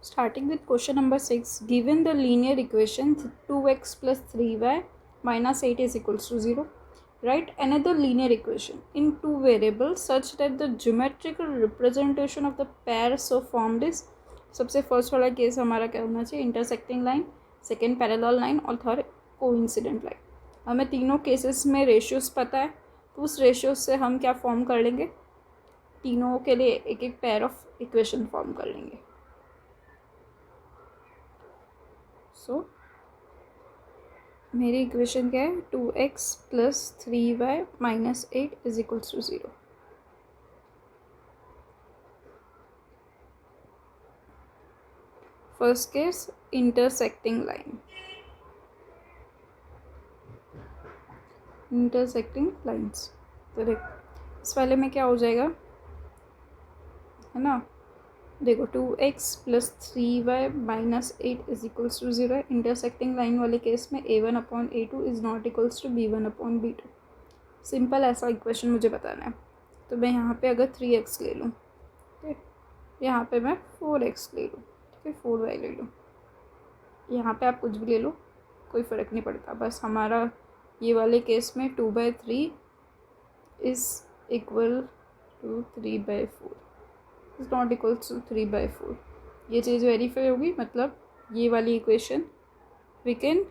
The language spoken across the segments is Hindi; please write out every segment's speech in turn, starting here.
Starting with question number 6, given the linear equation 2x plus 3y minus 8 is equals to 0, write another linear equation in two variables such that the geometrical representation of the pair so formed is. सबसे फर्स्ट वाला केस हमारा क्या होना चाहिए, intersecting line, second parallel line और थर्ड कोइंसिडेंट लाइन. हमें तीनों केसेस में रेशियोज पता है, तो उस रेशियोज से हम क्या फॉर्म कर लेंगे, तीनों के लिए एक एक पेयर ऑफ इक्वेशन फॉर्म कर लेंगे. सो मेरी इक्वेशन क्या है, 2x plus 3y minus 8 is equals to 0. First case intersecting line, intersecting lines. तो देखो इस वाले में क्या हो जाएगा, है ना, देखो 2x plus 3y minus 8 is equals to 0 है. इंटरसेक्टिंग लाइन वाले केस में a1 upon a2 is not equals to b1 upon b2. Simple ऐसा इक्वेशन मुझे बताना है. तो मैं यहाँ पे अगर 3x ले लूँ, ठीक है, यहाँ पे मैं 4x ले लूँ, ठीक है, 4y ले लूँ, यहाँ पे आप कुछ भी ले लो, कोई फ़र्क नहीं पड़ता. बस हमारा ये वाले केस में 2/3 is equal to 3/4 is not equals to 3/4. ये चीज़ वेरीफाई होगी, मतलब ये वाली equation we can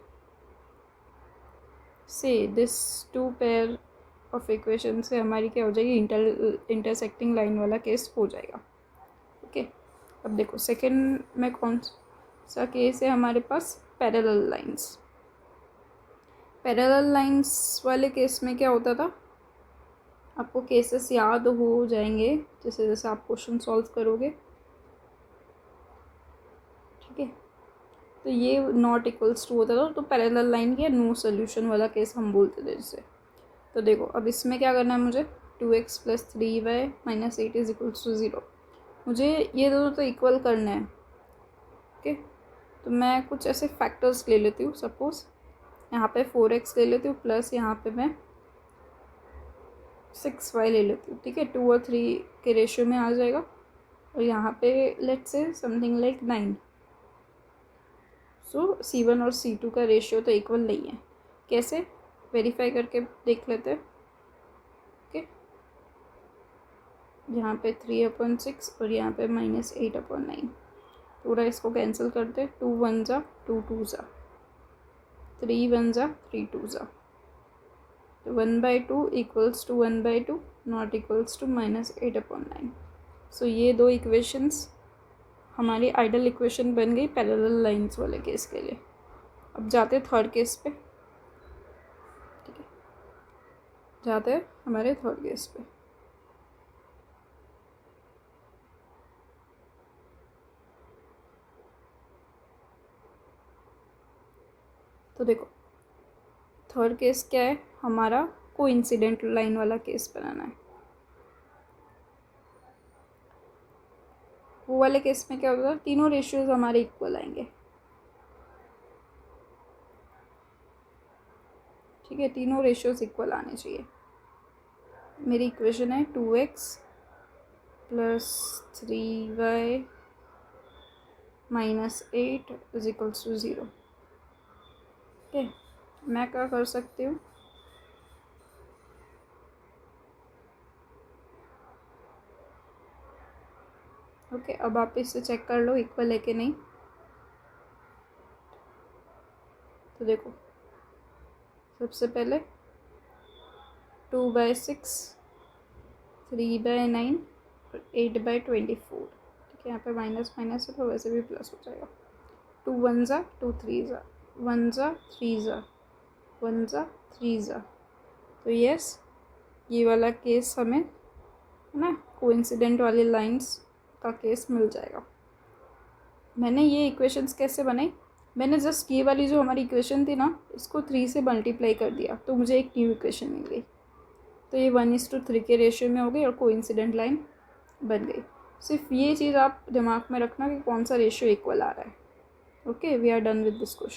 say this to pair of equation से हमारी क्या हो जाएगी, इंटरसेक्टिंग लाइन वाला केस हो जाएगा. ओके, अब देखो सेकेंड में कौन सा केस है हमारे पास, पैरेलल लाइंस. पैरेलल लाइंस वाले केस में क्या होता था, आपको केसेस याद हो जाएंगे जैसे जैसे आप क्वेश्चन सॉल्व करोगे, ठीक है. तो ये नॉट इक्वल्स टू होता था, तो पैरेलल लाइन के नो सोल्यूशन वाला केस हम बोलते थे जिसे. तो देखो अब इसमें क्या करना है मुझे, 2x plus 3y minus 8 is equals to 0. मुझे ये दोनों तो इक्वल करना है. ओके, तो मैं कुछ ऐसे फैक्टर्स ले लेती हूँ. सपोज यहाँ पे 4x ले लेती हूँ प्लस यहाँ पे मैं 6y ले लेती हूँ, ठीक है. 2 और 3 के रेशियो में आ जाएगा. और यहाँ पे let's say something like 9. So C1 और C2 का रेशियो तो इक्वल नहीं है. कैसे वेरीफाई करके देख लेते हैं. ओके, यहाँ पे 3/6 और यहाँ पे -8/9. पूरा इसको कैंसिल करते, 2 1 जा 2 2 जा, 3 1 जा 3 2 जा. तो 1/2 equals to 1/2 not equals to -8/9. So ये दो इक्वेशंस हमारी आइडल इक्वेशन बन गई पैरेलल लाइंस वाले केस के लिए. अब जाते थर्ड केस पे, ठीक है, जाते हैं हमारे थर्ड केस पे. तो देखो थर्ड केस क्या है हमारा, कोइंसिडेंट लाइन वाला केस बनाना है. वो वाले केस में क्या होगा, तीनों रेशियोज हमारे इक्वल आएंगे, ठीक है. तीनों रेशियोज इक्वल आने चाहिए. मेरी इक्वेशन है 2x plus 3y minus 8 is equals to 0. Okay, मैं क्या कर सकती हूँ, ओके, अब आप इससे चेक कर लो इक्वल है कि नहीं. तो देखो सबसे पहले 2/6 3/9 और 8/24, ठीक है. यहाँ पे माइनस माइनस है तो वैसे भी प्लस हो जाएगा. 2 1 जा 2 3 जा 1 जा 3 जा 1 जा 3 जा. तो यस, ये वाला केस हमें, है ना, कोइंसिडेंट वाली लाइंस का केस मिल जाएगा. मैंने ये इक्वेशंस कैसे बनाई, मैंने जस्ट ये वाली जो हमारी इक्वेशन थी ना, इसको 3 से मल्टीप्लाई कर दिया तो मुझे एक न्यू इक्वेशन मिल गई. तो ये 1:3 के रेशियो में हो गई और कोइंसिडेंट लाइन बन गई. सिर्फ ये चीज़ आप दिमाग में रखना कि कौन सा रेशियो इक्वल आ रहा है. Okay, we are done with this question.